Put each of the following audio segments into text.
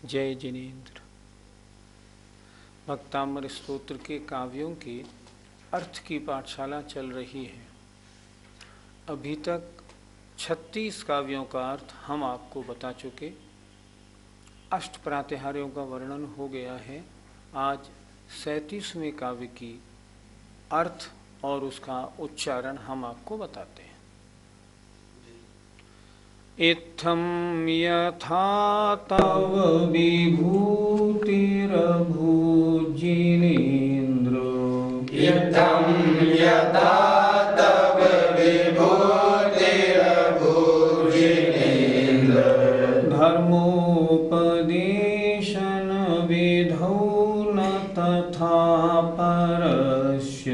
जय जिनेन्द्र। भक्तामृत स्तोत्र के काव्यों के अर्थ की पाठशाला चल रही है। अभी तक 36 काव्यों का अर्थ हम आपको बता चुके। अष्ट प्रातिहार्यों का वर्णन हो गया है। आज 37वें काव्य की अर्थ और उसका उच्चारण हम आपको बताते हैं। इत्थं यथा तव विभूतिरभूजिनेन्द्रो इत्थं यथा तव विभूतिरभूजिनेन्द्र धर्मोपदेशन विधौ न तथा परस्य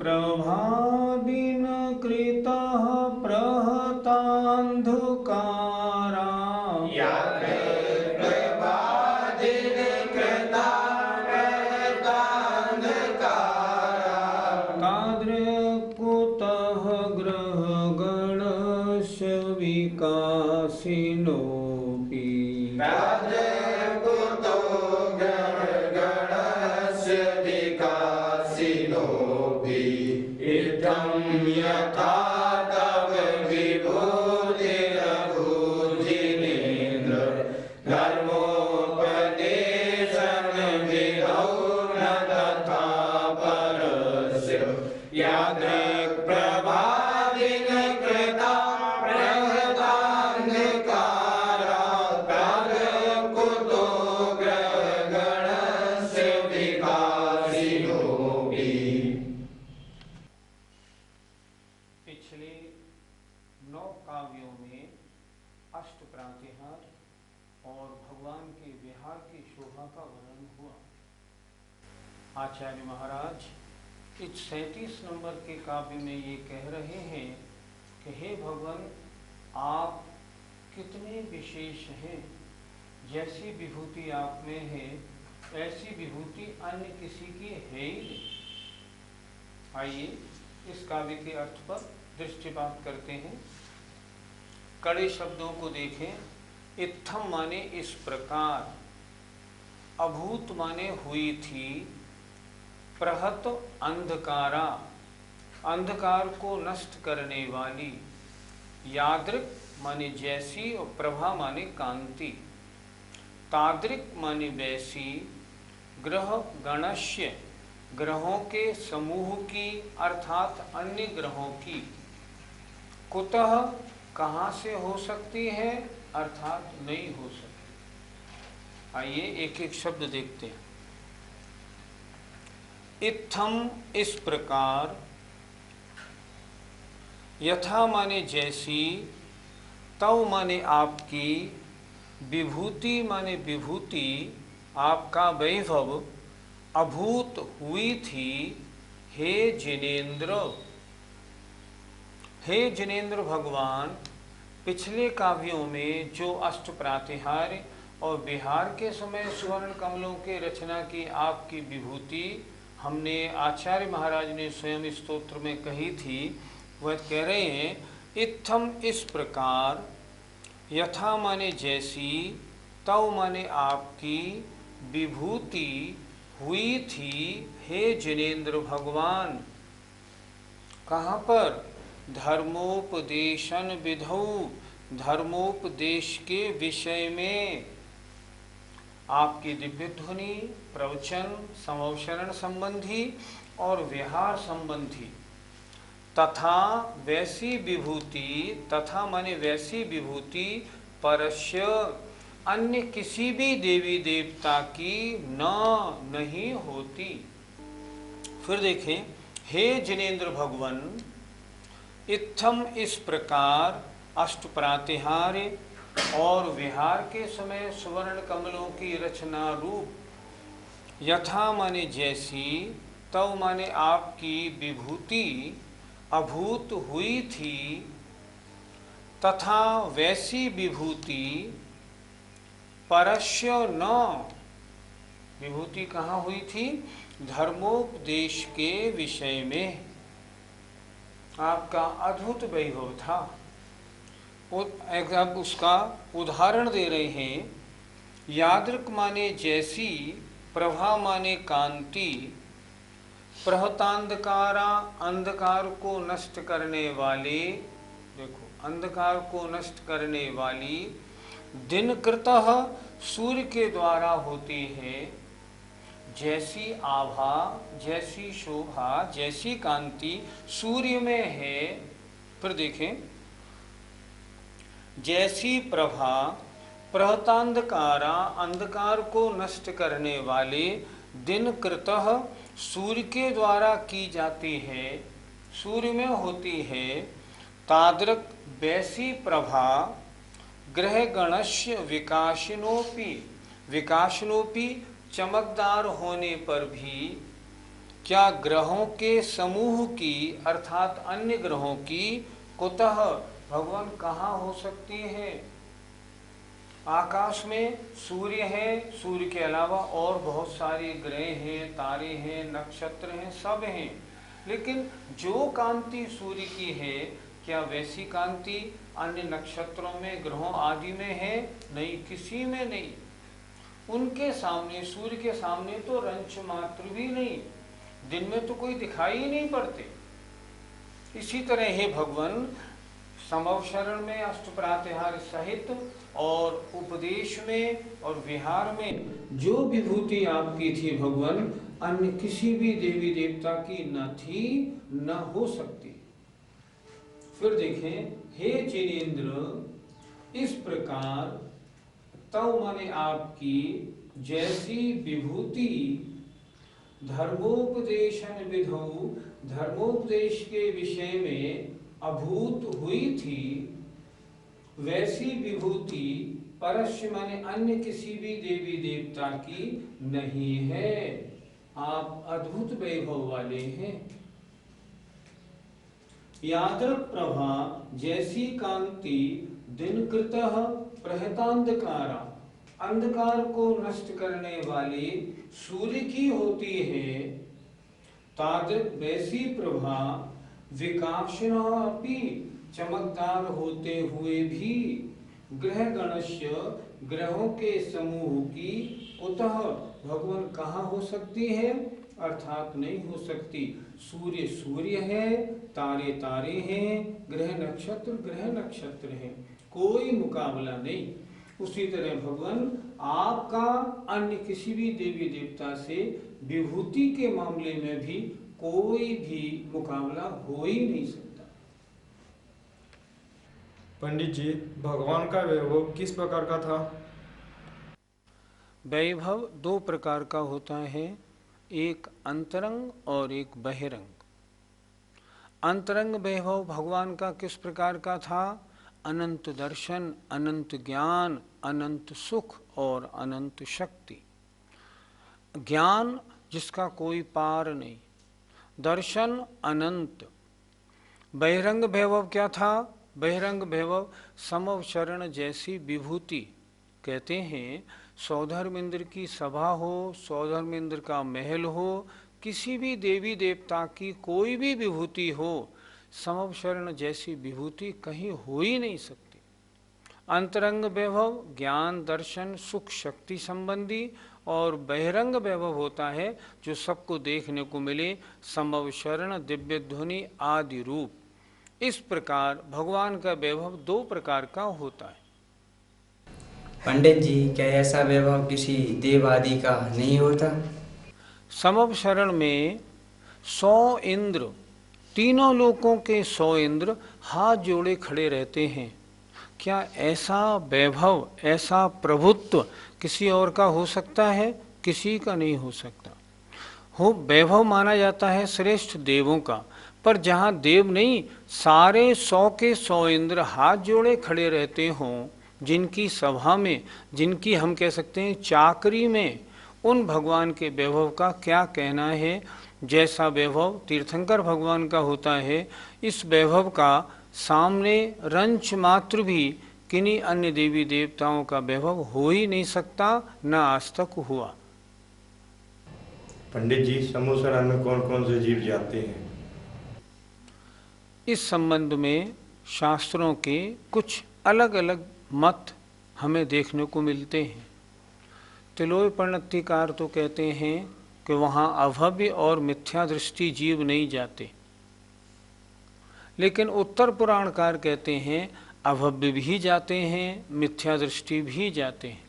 प्रभादिन कृतः प्रहतान्धकारा तादृक्कुतः ग्रहगणस्य विकासिनोऽपि यथा तव विभूतिरभूजिनेन्द्र धर्मोपदेशन विधौ न तथा परस्य यादृक्प्रभादिन कृता प्रहतान्धकारा तादृक्कुतो ग्रहगणस्य विकासिनोऽपि। पिछले 9 काव्यों में अष्ट प्रातिहार और भगवान के विहार की शोभा का वर्णन हुआ। आचार्य महाराज इस 37 नंबर के काव्य में ये कह रहे हैं कि हे भगवान, आप कितने विशेष हैं। जैसी विभूति आप में है ऐसी विभूति अन्य किसी की है ही नहीं। आइए इस काव्य के अर्थ पर दृष्टिपात करते हैं। कड़े शब्दों को देखें। इत्थम माने इस प्रकार, अभूत माने हुई थी, प्रहत अंधकारा अंधकार को नष्ट करने वाली, यादृक माने जैसी और प्रभा माने कांति, तादृक माने वैसी, ग्रह गणस्य ग्रहों के समूह की अर्थात अन्य ग्रहों की, कुतः कहाँ से हो सकती है अर्थात नहीं हो सकती। आइए एक एक शब्द देखते हैं। इत्थम इस प्रकार, यथा माने जैसी, तव माने आपकी, विभूति माने विभूति आपका वैभव, अभूत हुई थी, हे जिनेन्द्र। हे जिनेन्द्र भगवान, पिछले काव्यों में जो अष्ट प्रातिहार्य और विहार के समय स्वर्ण कमलों के रचना की आपकी विभूति हमने आचार्य महाराज ने स्वयं स्तोत्र में कही थी, वह कह रहे हैं इत्थम इस प्रकार, यथा माने जैसी, तव माने आपकी, विभूति हुई थी, हे जिनेन्द्र भगवान। कहाँ पर? धर्मोपदेशन विधौ, धर्मोपदेश के विषय में आपकी दिव्य ध्वनि, प्रवचन, समवचरण संबंधी और विहार संबंधी, तथा वैसी विभूति, तथा माने वैसी विभूति, परस्य अन्य किसी भी देवी देवता की नहीं होती। फिर देखें, हे जिनेन्द्र भगवान, इत्थम इस प्रकार, अष्ट प्रातिहार्य और विहार के समय स्वर्ण कमलों की रचना रूप, यथा माने जैसी, तव माने आपकी विभूति अभूत हुई थी, तथा वैसी विभूति परस्य न विभूति कहाँ हुई थी? धर्मोपदेश के विषय में आपका अद्भुत वैभव था। अब उसका उदाहरण दे रहे हैं। यादृक माने जैसी, प्रभा माने कांति, प्रहतांधकारा अंधकार को नष्ट करने वाले, देखो अंधकार को नष्ट करने वाली, दिनकृतः सूर्य के द्वारा होती है। जैसी आभा, जैसी शोभा, जैसी कांति सूर्य में है, फिर देखें जैसी प्रभा प्रहतांधकारा अंधकार को नष्ट करने वाले दिनकृतः सूर्य के द्वारा की जाती है, सूर्य में होती है। तादृक वैसी प्रभा ग्रह गणस्य विकासनोपि चमकदार होने पर भी क्या ग्रहों के समूह की अर्थात अन्य ग्रहों की कुतः भगवान कहाँ हो सकती है? आकाश में सूर्य है, सूर्य के अलावा और बहुत सारे ग्रह हैं, तारे हैं, नक्षत्र हैं, सब हैं, लेकिन जो कांति सूर्य की है क्या वैसी कांति अन्य नक्षत्रों में, ग्रहों आदि में है? नहीं, किसी में नहीं। उनके सामने, सूर्य के सामने तो रंच मात्र भी नहीं, दिन में तो कोई दिखाई ही नहीं पड़ते। इसी तरह हे भगवान समवशरण में, अष्टप्रातिहार्य सहित और उपदेश में और विहार में जो विभूति आपकी थी भगवान, अन्य किसी भी देवी देवता की न थी न हो सकती। फिर देखें, हे जिनेन्द्र, इस प्रकार तव माने आपकी जैसी विभूति धर्मोपदेशन विधौ, धर्मोपदेश के विषय में अभूत हुई थी, वैसी विभूति परस्य माने अन्य किसी भी देवी देवता की नहीं है। आप अद्भुत वैभव वाले हैं। यादृक प्रभा जैसी कांति दिनकृतः प्रहतांधकारा, अंधकार को नष्ट करने वाली सूर्य की होती है, तादृक वैसी प्रभा विकासनापि चमकदार होते हुए भी ग्रह गणस्य, ग्रहों के समूह की उतः भगवान कहाँ हो सकती है? अर्थात नहीं हो सकती। सूर्य सूर्य है, तारे तारे हैं, ग्रह नक्षत्र हैं, कोई मुकाबला नहीं। उसी तरह भगवान आपका अन्य किसी भी देवी देवता से विभूति के मामले में भी कोई भी मुकाबला हो ही नहीं सकता। पंडित जी, भगवान का वैभव किस प्रकार का था? वैभव दो प्रकार का होता है, एक अंतरंग और एक बहिरंग। अंतरंग वैभव भगवान का किस प्रकार का था? अनंत दर्शन, अनंत ज्ञान, अनंत सुख और अनंत शक्ति। ज्ञान जिसका कोई पार नहीं, दर्शन अनंत। बहिरंग वैभव क्या था? बहिरंग वैभव समवशरण जैसी विभूति। कहते हैं सौधर्म इंद्र की सभा हो, सौधर्म इंद्र का महल हो, किसी भी देवी देवता की कोई भी विभूति हो, समवशरण जैसी विभूति कहीं हो ही नहीं सकती। अंतरंग वैभव ज्ञान दर्शन सुख शक्ति संबंधी, और बहिरंग वैभव होता है जो सबको देखने को मिले, समवशरण दिव्य ध्वनि आदि रूप। इस प्रकार भगवान का वैभव दो प्रकार का होता है। पंडित जी, क्या ऐसा वैभव किसी देव आदि का नहीं होता? समवशरण में 100 इंद्र, तीनों लोकों के 100 इंद्र हाथ जोड़े खड़े रहते हैं। क्या ऐसा वैभव, ऐसा प्रभुत्व किसी और का हो सकता है? किसी का नहीं हो सकता। हो वैभव माना जाता है श्रेष्ठ देवों का, पर जहाँ देव नहीं, सारे 100 के 100 इंद्र हाथ जोड़े खड़े रहते हों, जिनकी सभा में, जिनकी हम कह सकते हैं चाकरी में, उन भगवान के वैभव का क्या कहना है। जैसा वैभव तीर्थंकर भगवान का होता है, इस वैभव का सामने रंच मात्र भी किन्हीं अन्य देवी देवताओं का वैभव हो ही नहीं सकता, न आज तक हुआ। पंडित जी, समूह शरण में कौन कौन से जीव जाते हैं? इस संबंध में शास्त्रों के कुछ अलग अलग मत हमें देखने को मिलते हैं। तिलोय पर्णत्तिकार तो कहते हैं कि वहाँ अभव्य और मिथ्या दृष्टि जीव नहीं जाते, लेकिन उत्तर पुराणकार कहते हैं अभव्य भी जाते हैं, मिथ्या दृष्टि भी जाते हैं।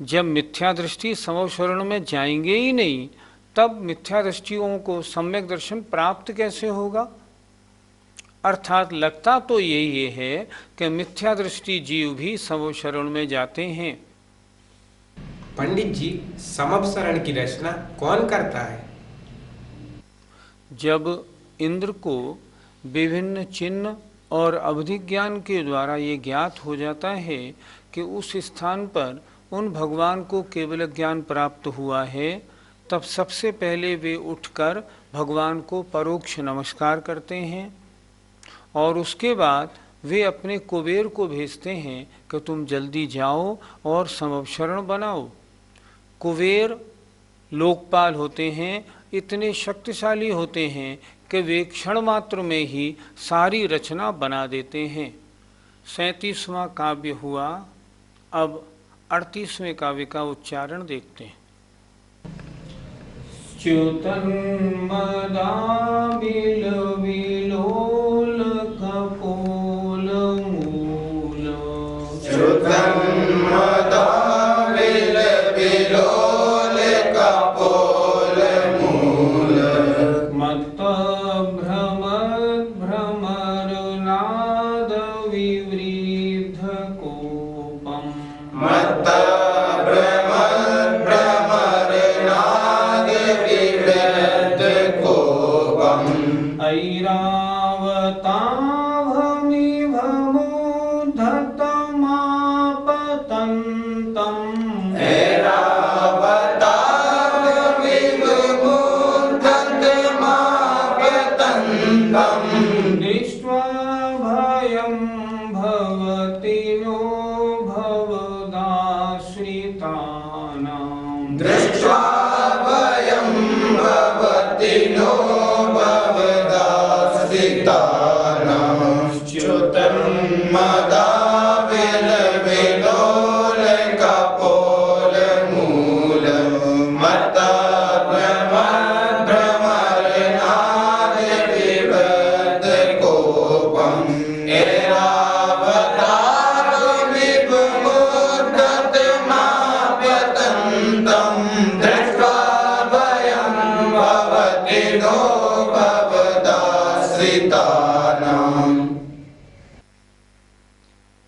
जब मिथ्या दृष्टि समूह शरण में जाएंगे ही नहीं, तब मिथ्या दृष्टियों को सम्यक दर्शन प्राप्त कैसे होगा? अर्थात लगता तो यही है कि मिथ्या दृष्टि जीव भी समूह शरण में जाते हैं। पंडित जी, समपसरण की रचना कौन करता है? जब इंद्र को विभिन्न चिन्ह और अवधि ज्ञान के द्वारा ये ज्ञात हो जाता है कि उस स्थान पर उन भगवान को केवल ज्ञान प्राप्त हुआ है, तब सबसे पहले वे उठकर भगवान को परोक्ष नमस्कार करते हैं और उसके बाद वे अपने कुबेर को भेजते हैं कि तुम जल्दी जाओ और समवशरण बनाओ। कुबेर लोकपाल होते हैं, इतने शक्तिशाली होते हैं कि वे क्षण मात्र में ही सारी रचना बना देते हैं। 37वां काव्य हुआ। अब 38वें काव्य का उच्चारण देखते हैं। च्युतन्मदाबिल विलोल कपोल मूल च्युतन्मदाबिल विलोल कपोल मूल मत्त भ्रमर नाद विवृद्ध कोपम मत्त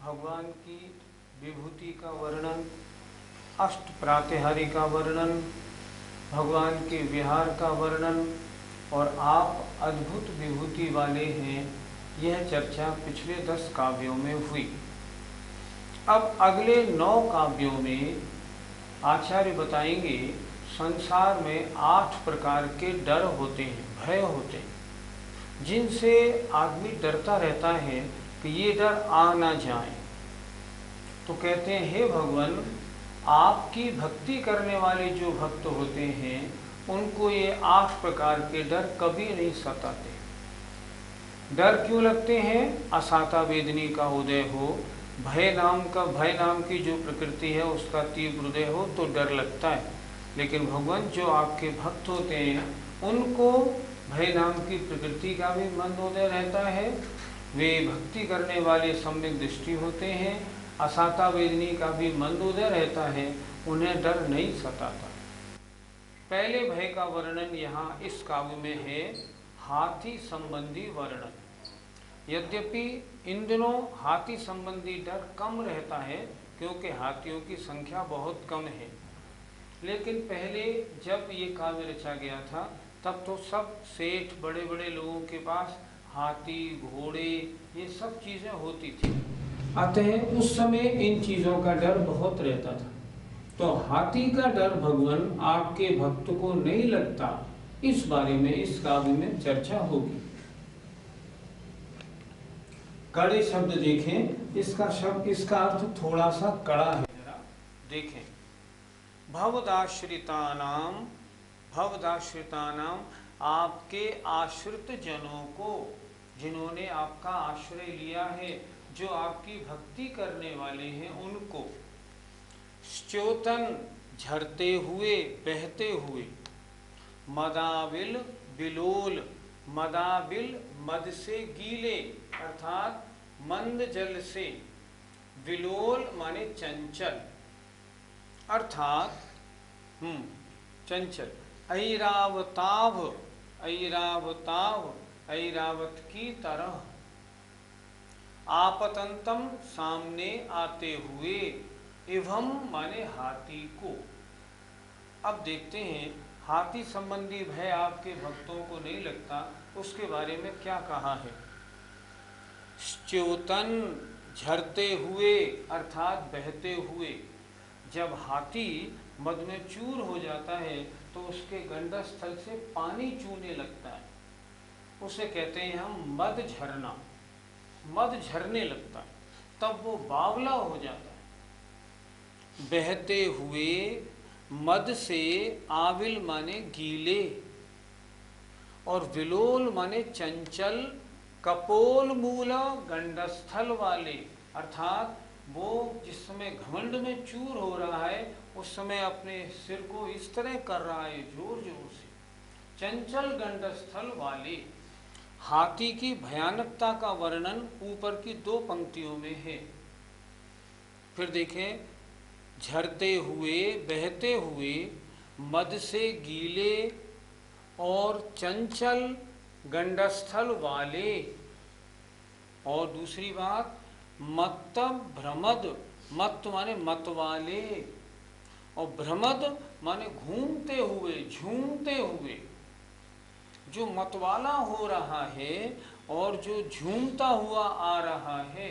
भगवान की विभूति का वर्णन, अष्ट प्रातिहारी का वर्णन, भगवान के विहार का वर्णन और आप अद्भुत विभूति वाले हैं, यह चर्चा पिछले 10 काव्यों में हुई। अब अगले 9 काव्यों में आचार्य बताएंगे संसार में 8 प्रकार के डर होते हैं, भय होते हैं, जिनसे आदमी डरता रहता है कि ये डर आ ना जाए। तो कहते हैं, हे भगवान, आपकी भक्ति करने वाले जो भक्त होते हैं उनको ये 8 प्रकार के डर कभी नहीं सताते। डर क्यों लगते हैं? असाता वेदनी का उदय हो, भय नाम की जो प्रकृति है उसका तीव्र उदय हो तो डर लगता है। लेकिन भगवान जो आपके भक्त होते हैं उनको भय नाम की प्रकृति का भी मंदोदय रहता है। वे भक्ति करने वाले सम्यक दृष्टि होते हैं, असाता वेदनी का भी मंदोदय रहता है, उन्हें डर नहीं सताता। पहले भय का वर्णन यहाँ इस काव्य में है, हाथी संबंधी वर्णन। यद्यपि इन दिनों हाथी संबंधी डर कम रहता है क्योंकि हाथियों की संख्या बहुत कम है, लेकिन पहले जब ये काव्य रचा गया था तब तो सब सेठ बड़े बड़े लोगों के पास हाथी, घोड़े, ये सब चीज़ें होती थी। अतः उस समय इन चीज़ों का डर बहुत रहता था। तो हाथी का डर भगवान आपके भक्त को नहीं लगता, इस बारे में इस काव्य में चर्चा होगी। कड़े शब्द देखें, इसका अर्थ थोड़ा सा कड़ा है, जरा देखें। भवदाश्रितानाम भवदाश्रितानाम, आपके आश्रित जनों को, जिन्होंने आपका आश्रय लिया है, जो आपकी भक्ति करने वाले हैं उनको। स्योतन, झरते हुए, बहते हुए। मदाविल बिलोल, मदाबिल मद से गीले अर्थात मंद जल से, विलोल माने चंचल अर्थात चंचल। ऐरावताभ, ऐरावताभ ऐरावत की तरह। आपतंतम सामने आते हुए, एवं माने हाथी को। अब देखते हैं हाथी संबंधी भय आपके भक्तों को नहीं लगता, उसके बारे में क्या कहा है। च्योतन, झरते हुए अर्थात बहते हुए। जब हाथी मद में चूर हो जाता है तो उसके गंडस्थल से पानी चूने लगता है, उसे कहते हैं हम मद झरना। मद झरने लगता है, तब वो बावला हो जाता है। बहते हुए मद से, आविल माने गीले और विलोल माने चंचल, कपोल मूला गंडस्थल वाले अर्थात वो जिस समय घमंड में चूर हो रहा है उस समय अपने सिर को इस तरह कर रहा है जोर जोर से। चंचल गंडस्थल वाले। हाथी की भयानकता का वर्णन ऊपर की 2 पंक्तियों में है। फिर देखें, झरते हुए, बहते हुए, मद से गीले और चंचल गंडस्थल वाले। और दूसरी बात, मत्त भ्रमद, मत्त माने मत वाले और भ्रमद माने घूमते हुए, झूमते हुए। जो मतवाला हो रहा है और जो झूमता हुआ आ रहा है।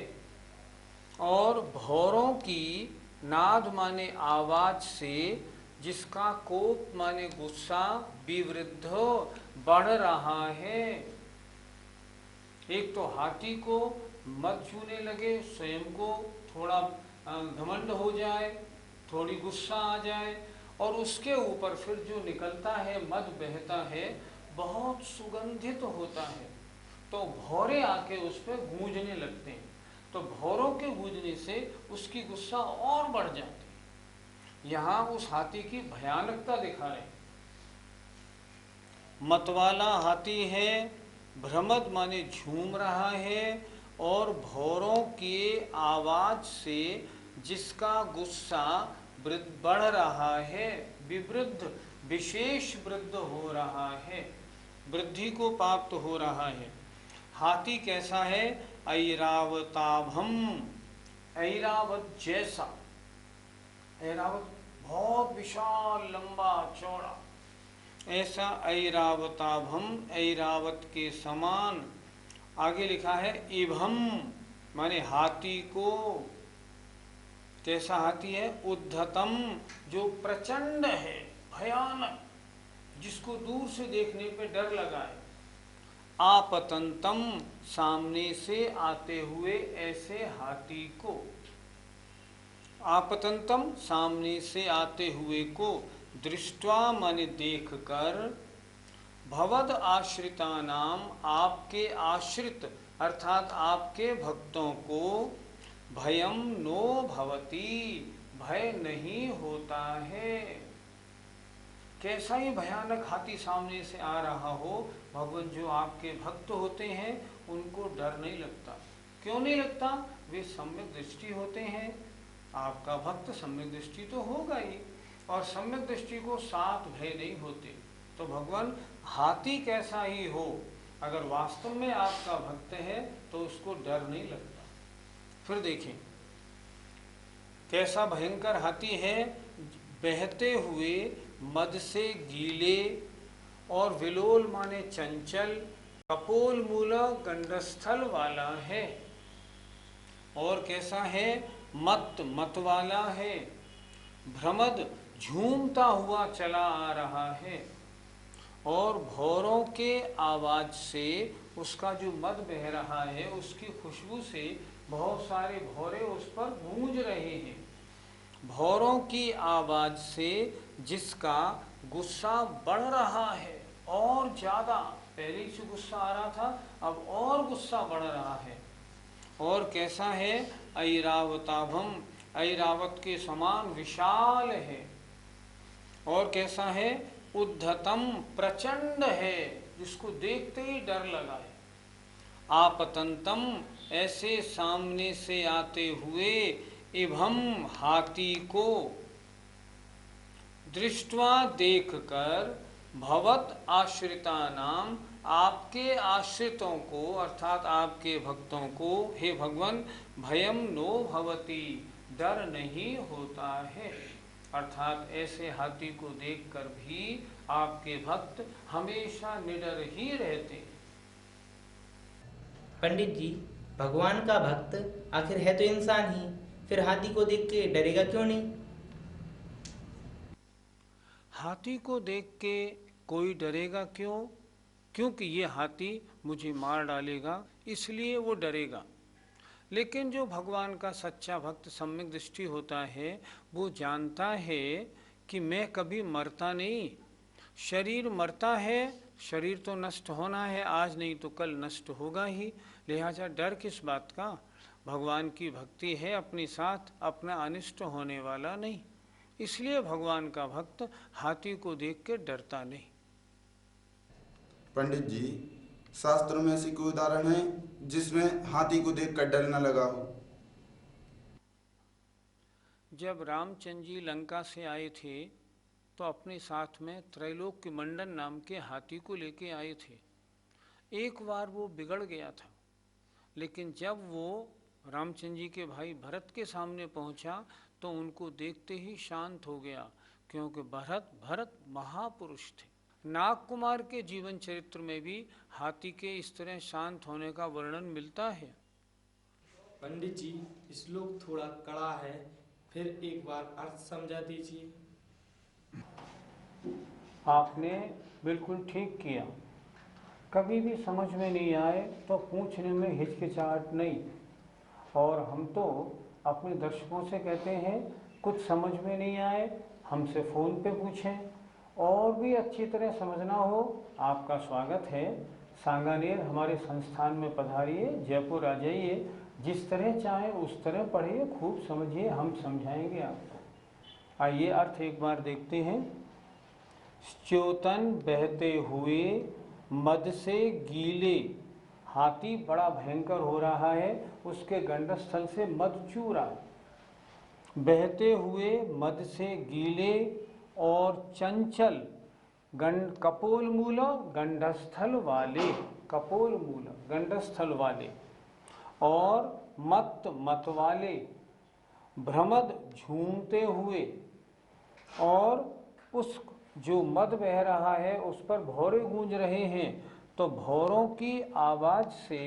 और भौरों की, नाद माने आवाज से, जिसका कोप माने गुस्सा, विवृद्ध बढ़ रहा है। एक तो हाथी को मद छूने लगे, स्वयं को थोड़ा घमंड हो जाए, थोड़ी गुस्सा आ जाए, और उसके ऊपर फिर जो निकलता है, मद बहता है, बहुत सुगंधित होता है, तो भौरे आके उस पर गूंजने लगते हैं। तो भौरों के गूंजने से उसकी गुस्सा और बढ़ जाती है। यहाँ उस हाथी की भयानकता दिखा रहे। मतवाला हाथी है, भ्रमद माने झूम रहा है, और भौरों के आवाज से जिसका गुस्सा बढ़ रहा है, विवृद्ध विशेष वृद्ध हो रहा है, वृद्धि को प्राप्त हो रहा है। हाथी कैसा है? ऐरावताभम, ऐरावत जैसा। ऐरावत बहुत विशाल, लंबा, चौड़ा, ऐसा ऐरावताभम, ऐरावत के समान। आगे लिखा है इभम माने हाथी को। कैसा हाथी है? उद्धतम, जो प्रचंड है, भयानक, जिसको दूर से देखने पे डर लगा है। आपतंतम, सामने से आते हुए ऐसे हाथी को। आपतंतम, सामने से आते हुए को। दृष्टवा माने देख कर। भवद आश्रिता नाम, आपके आश्रित अर्थात आपके भक्तों को। भयम नो भवती, भय नहीं होता है। कैसा ही भयानक हाथी सामने से आ रहा हो, भगवान जो आपके भक्त होते हैं उनको डर नहीं लगता। क्यों नहीं लगता? वे सम्यक दृष्टि होते हैं। आपका भक्त सम्यक दृष्टि तो होगा ही, और सम्यक दृष्टि को साथ भय नहीं होते। तो भगवान हाथी कैसा ही हो, अगर वास्तव में आपका भक्त है तो उसको डर नहीं लगता। फिर देखें कैसा भयंकर हाथी है। बहते हुए, मद से गीले, और विलोल माने चंचल, कपोल मूला गंडस्थल वाला है। और कैसा है? मत, मत वाला है। भ्रमद, झूमता हुआ चला आ रहा है। और भौरों के आवाज से, उसका जो मद बह रहा है उसकी खुशबू से बहुत सारे भौरे उस पर गूंज रहे हैं। भौरों की आवाज से जिसका गुस्सा बढ़ रहा है और ज़्यादा, पहले से गुस्सा आ रहा था, अब और गुस्सा बढ़ रहा है। और कैसा है? ऐरावताभम, ऐरावत के समान विशाल है। और कैसा है? उद्धतम, प्रचंड है, जिसको देखते ही डर लगाए। आपतंतम, ऐसे सामने से आते हुए, इभम, हाथी को, दृष्टवा, देखकर, भवत आश्रिता नाम, आपके आश्रितों को अर्थात आपके भक्तों को, हे भगवान, भयम नो भवती, डर नहीं होता है। अर्थात ऐसे हाथी को देखकर भी आपके भक्त हमेशा निडर ही रहते हैं। पंडित जी, भगवान का भक्त आखिर है तो इंसान ही, फिर हाथी को देख के डरेगा क्यों नहीं? हाथी को देख के कोई डरेगा क्यों? क्योंकि ये हाथी मुझे मार डालेगा, इसलिए वो डरेगा। लेकिन जो भगवान का सच्चा भक्त सम्यक दृष्टि होता है, वो जानता है कि मैं कभी मरता नहीं। शरीर मरता है, शरीर तो नष्ट होना है, आज नहीं तो कल नष्ट होगा ही, लिहाजा डर किस बात का? भगवान की भक्ति है अपने साथ, अपना अनिष्ट होने वाला नहीं। इसलिए भगवान का भक्त हाथी को देख के डरता नहीं। पंडित जी, शास्त्रों में ऐसी कोई उदाहरण है जिसमें हाथी को देखकर डर न लगा हो? जब रामचंद्र जी लंका से आए थे तो अपने साथ में त्रैलोक्य मंडन नाम के हाथी को लेके आए थे। एक बार वो बिगड़ गया था, लेकिन जब वो रामचंद्र जी के भाई भरत के सामने पहुंचा तो उनको देखते ही शांत हो गया, क्योंकि भरत महापुरुष थे। नाग कुमार के जीवन चरित्र में भी हाथी के इस तरह शांत होने का वर्णन मिलता है। पंडित जी, श्लोक थोड़ा कड़ा है, फिर एक बार अर्थ समझा दीजिए। आपने बिल्कुल ठीक किया। कभी भी समझ में नहीं आए तो पूछने में हिचकिचाहट नहीं। और हम तो अपने दर्शकों से कहते हैं, कुछ समझ में नहीं आए हमसे फ़ोन पे पूछें, और भी अच्छी तरह समझना हो आपका स्वागत है। सांगानेर हमारे संस्थान में पधारिए, जयपुर आ जाइए, जिस तरह चाहें उस तरह पढ़िए, खूब समझिए, हम समझाएंगे आपको। आइए अर्थ एक बार देखते हैं। च्योतन, बहते हुए, मद से गीले, हाथी बड़ा भयंकर हो रहा है, उसके गंडस्थल से मद चू रहा है। बहते हुए, मद से गीले और चंचल, कपोल मूल, गंडस्थल वाले, कपोल मूल गंडस्थल वाले, और मत वाले, भ्रमद झूमते हुए, और उस जो मद बह रहा है उस पर भौरे गूंज रहे हैं, तो भौरों की आवाज़ से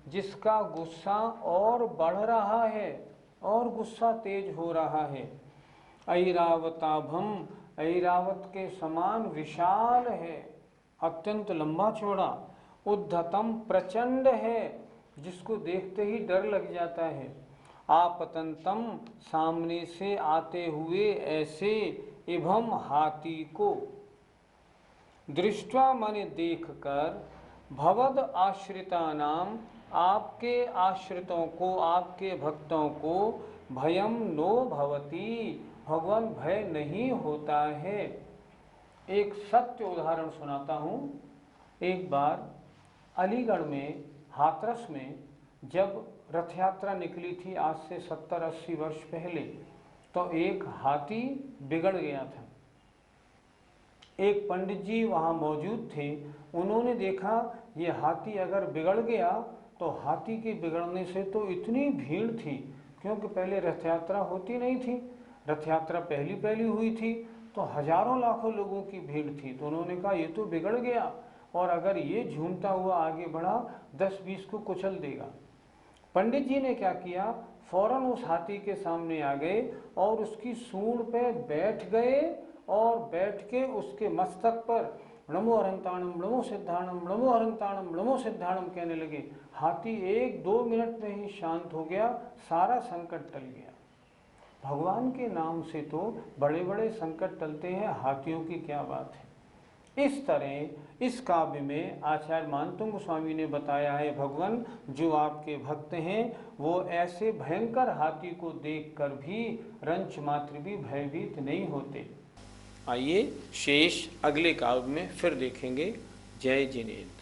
जिसका गुस्सा और बढ़ रहा है और गुस्सा तेज हो रहा है। ऐरावताभम, ऐरावत के समान विशाल है, अत्यंत लंबा चौड़ा। उद्धतम, प्रचंड है, जिसको देखते ही डर लग जाता है। आपतंतम, सामने से आते हुए ऐसे, इभम, हाथी को, दृष्टवा माने देखकर, भवद आश्रिता नाम, आपके आश्रितों को, आपके भक्तों को, भयम नो भवती, भगवान भय नहीं होता है। एक सत्य उदाहरण सुनाता हूँ। एक बार अलीगढ़ में हाथरस में जब रथ यात्रा निकली थी, आज से 70-80 वर्ष पहले, तो एक हाथी बिगड़ गया था। एक पंडित जी वहाँ मौजूद थे, उन्होंने देखा ये हाथी अगर बिगड़ गया तो हाथी के बिगड़ने से तो इतनी भीड़ थी, क्योंकि पहले रथ यात्रा होती नहीं थी, रथ यात्रा पहली हुई थी, तो हजारों लाखों लोगों की भीड़ थी। तो उन्होंने कहा ये तो बिगड़ गया, और अगर ये झूमता हुआ आगे बढ़ा 10-20 को कुचल देगा। पंडित जी ने क्या किया, फौरन उस हाथी के सामने आ गए और उसकी सूंड पे बैठ गए, और बैठ के उसके मस्तक पर नमो अरंताणम, नमो सिद्धाणम, नमो अरंताणम, नमो सिद्धाणम कहने लगे। हाथी 1-2 मिनट में ही शांत हो गया, सारा संकट टल गया। भगवान के नाम से तो बड़े बड़े संकट टलते हैं, हाथियों की क्या बात है। इस तरह इस काव्य में आचार्य मानतुंग गोस्वामी ने बताया है, भगवान जो आपके भक्त हैं वो ऐसे भयंकर हाथी को देखकर भी रंच मात्र भी भयभीत नहीं होते। आइए शेष अगले काव्य में फिर देखेंगे। जय जिनेन्द्र।